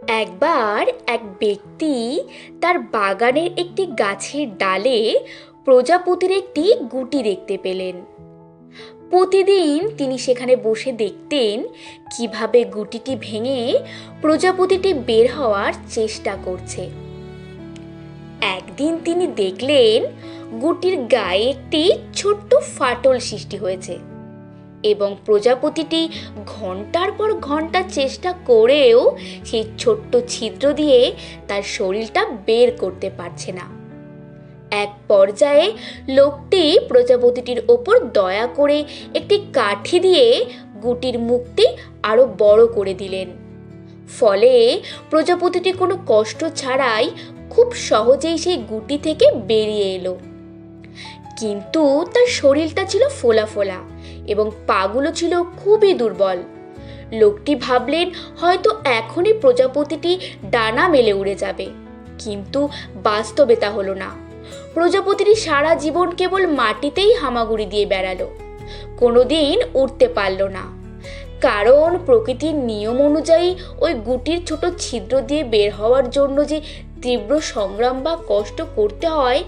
একবার এক ব্যক্তি তার বাগানের একটি গাছের ডালে প্রজাপতির একটি গুটি দেখতে পেলেন। প্রতিদিন তিনি সেখানে বসে দেখতেন কিভাবে গুটিটি ভেঙে প্রজাপতিটি বের হওয়ার চেষ্টা করছে। একদিন তিনি দেখলেন গুটির গায়ে একটি ছোট্ট ফাটল সৃষ্টি হয়েছে এবং প্রজাপতিটি ঘন্টার পর ঘন্টা চেষ্টা করেও সেই ছোট্ট ছিদ্র দিয়ে তার শরীরটা বের করতে পারছে না। এক পর্যায়ে লোকটি প্রজাপতিটির ওপর দয়া করে একটি কাঠি দিয়ে গুটির মুখটি আরো বড় করে দিলেন। ফলে প্রজাপতিটি কোনো কষ্ট ছাড়াই খুব সহজেই সেই গুটি থেকে বেরিয়ে এলো। কিন্তু তার শরীরটা ছিল ফোলা ফোলা এবং পাগুলো ছিল খুবই দুর্বল। লোকটি ভাবলেন হয়তো এখনই প্রজাপতিটি ডানা মেলে উড়ে যাবে, কিন্তু বাস্তবে তা হলো না। প্রজাপতিটি সারা জীবন কেবল মাটিতেই হামাগুড়ি দিয়ে বেড়ালো, কোনোদিন উঠতে পারল না। কারণ প্রকৃতির নিয়ম অনুযায়ী ওই গুটির ছোট ছিদ্র দিয়ে বের হওয়ার জন্য যে তীব্র সংগ্রাম বা কষ্ট করতে হয়,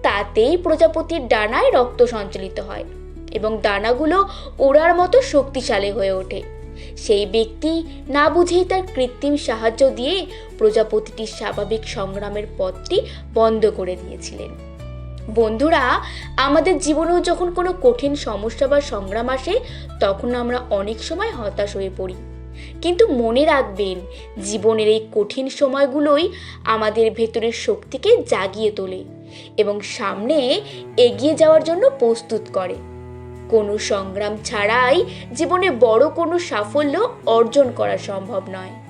তাতেই প্রজাপতির ডানায় রক্ত সঞ্চালিত হয় এবং ডানাগুলো ওড়ার মতো শক্তিশালী হয়ে ওঠে। সেই ব্যক্তি না বুঝেই তার কৃত্রিম সাহায্য দিয়ে প্রজাপতিটির স্বাভাবিক সংগ্রামের পথটি বন্ধ করে দিয়েছিলেন। বন্ধুরা, আমাদের জীবনেও যখন কোনো কঠিন সমস্যা বা সংগ্রাম আসে, তখন আমরা অনেক সময় হতাশ হয়ে পড়ি। কিন্তু মনে রাখবেন, জীবনের এই কঠিন সময়গুলোই আমাদের ভেতরের শক্তিকে জাগিয়ে তোলে এবং সামনে এগিয়ে যাওয়ার জন্য প্রস্তুত করে। কোনো সংগ্রাম ছাড়াই জীবনে বড় কোনো সাফল্য অর্জন করা সম্ভব নয়।